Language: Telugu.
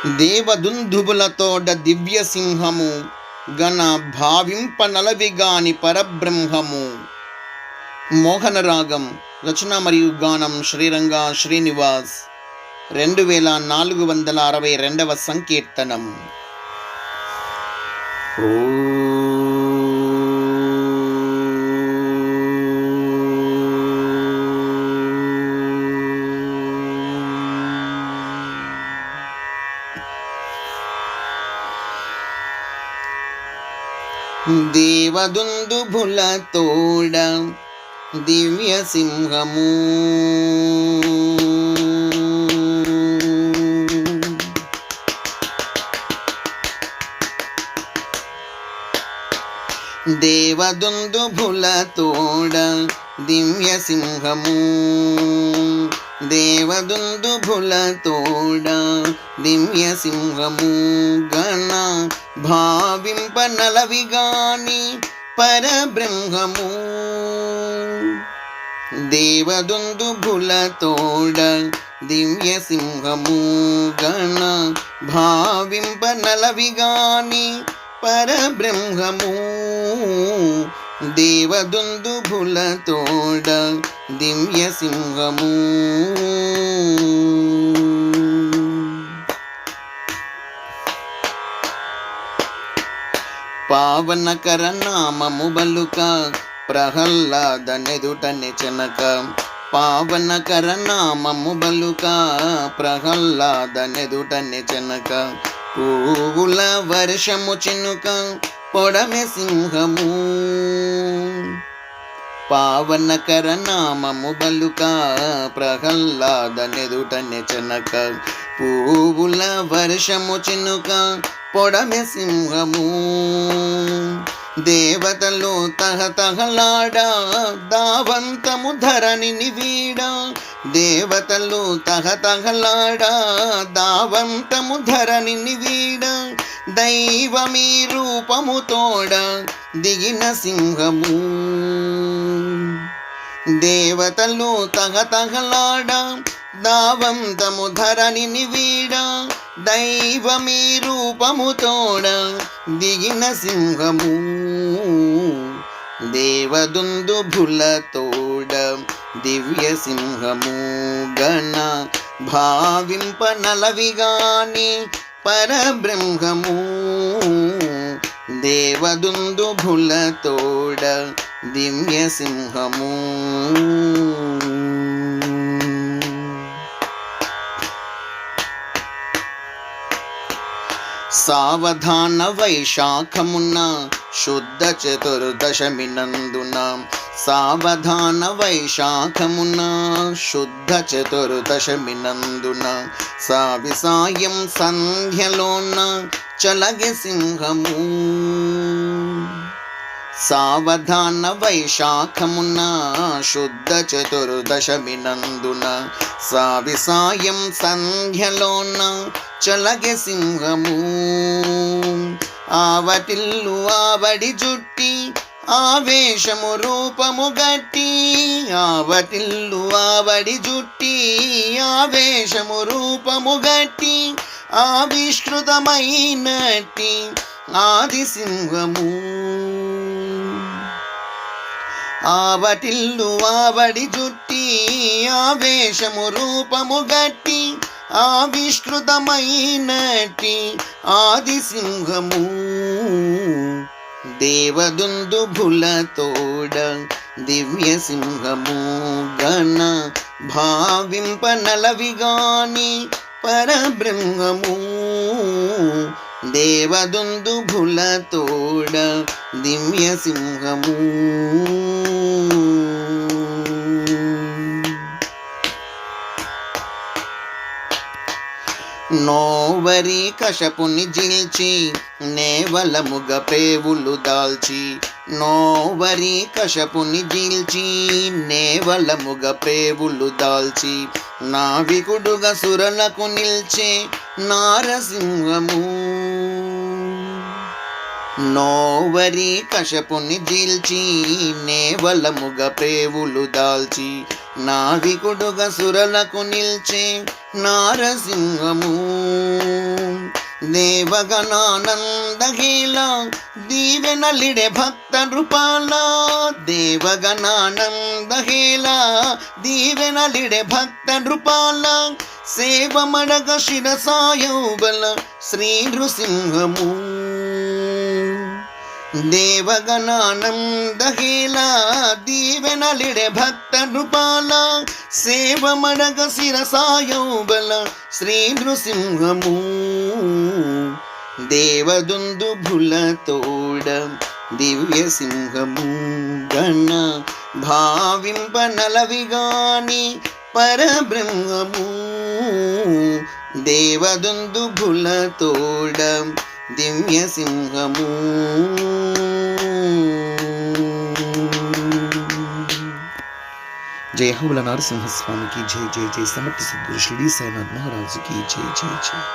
దేవదుందుబులతోడ దివ్య సింహము గణ భావింప నలవిగాని పరబ్రహ్మము. మోహన రాగం రచన మరియు గానం శ్రీరంగ శ్రీనివాస్. 2462వ సంకీర్తనం. దేవదుందుభులతోడ దివ్య సింహము దేవదుందుభులతోడ దివ్య సింహము దేవదుందుభులతోడ దివ్య సింహము గణ భావింప నలవిగాని పరబ్రహ్మము. దేవదుందుభులతోడ దివ్య సింహము గణ భావింప నలవిగాని పరబ్రహ్మము. దేవదుందుభులతోడ దివ్య సింహము. పావనకర నామము బలుక ప్రహ్లాద నెదుటని చెనక. పావనకర నామము బలుక ప్రహ్లాద నెదుటని చెనక. పువ్వుల వర్షము చినుక పొడమె సింహము. పావనకర నామము బలుక ప్రహ్లాద నెదుటని చెనక. పువ్వుల వర్షము చినుక పొడమె సింహము. దేవతలు తహతహలాడ దావంతము ధరణిని వీడ. దేవతలు తహతహలాడ దావంతము ధరణిని వీడ. దైవమీ రూపముతోడ దిగిన సింహము. దేవతలు తహతహలాడ దావంతము ధరణిని వీడ. దైవమీ రూపముతోడ దిగిన సింహము. దేవదుందుభులతోడ దివ్య సింహము గణ భావింప నలవిగాని పరబ్రహ్మము. దేవదుందుభులతోడ దివ్య సింహము. సావధాన వైశాఖమున శుద్ధ చతుర్దశమి నందున. సావధాన వైశాఖమున శుద్ధ చతుర్దశమి నందున. సావిసాయం సంధ్యలోన చలగె సింహము. సావధాన వైశాఖమున శుద్ధ చతుర్దశమి నందున. సావిసాయం సంధ్యలోన చలగె సింహము. ఆవటిల్లు ఆవడి జుట్టి ఆవేశము రూపము గట్టి. ఆవటిల్లు ఆవడి జుట్టి ఆవేశము రూపము గట్టి. ఆవిష్కృతమైనట్టి ఆది సింహము. ఆవటిల్లు ఆవడి జుట్టి ఆవేశము రూపము గట్టి. ఆవిష్కృతమైనట్టి ఆది సింహము. దేవదుందుభులతోడ దివ్య సింహము గణ భావింప నలవిగాని పరబ్రహ్మము. దేవదుందుభులతోడ దివ్య సింహము. నోవరి కశపుని జిల్చి నేవలముగ పేవులు దాల్చి. నోవరి కశపుని జిల్చి నేవలముగ పేవులు దాల్చి. నావికుడుగా సురలకు నిల్చే నారసింహము. నోవరి కశపుని జిల్చి నేవలముగ పేవులు దాల్చి. నావికుడుగా సురలకు నిల్చే నారసింహము. దేవగణానందహేళ దీవెనలిడే భక్త నృపాల. దేవగణానందహేళ దీవెనలిడే భక్త నృపాల. సేవమడగ శిరసాయౌబల శ్రీ నృసింహము. దేవగణానందహేళ దీవెనలిడే భక్త నృపాల. సేవమడగ శిరసాయౌబల శ్రీ నృసింహము. దేవదుందుభుల తోడ దివ్య సింహము. గణ భావింపనలవిగాని పరబ్రహ్మము. దేవదుందుభుల తోడ దివ్య సింహము. జయ హో బోలో నరసింహ స్వామికి జై. జై జై. సమర్థ సద్గురు షిరిడి సాయినాథ్ మహారాజుకి జై. జై జై.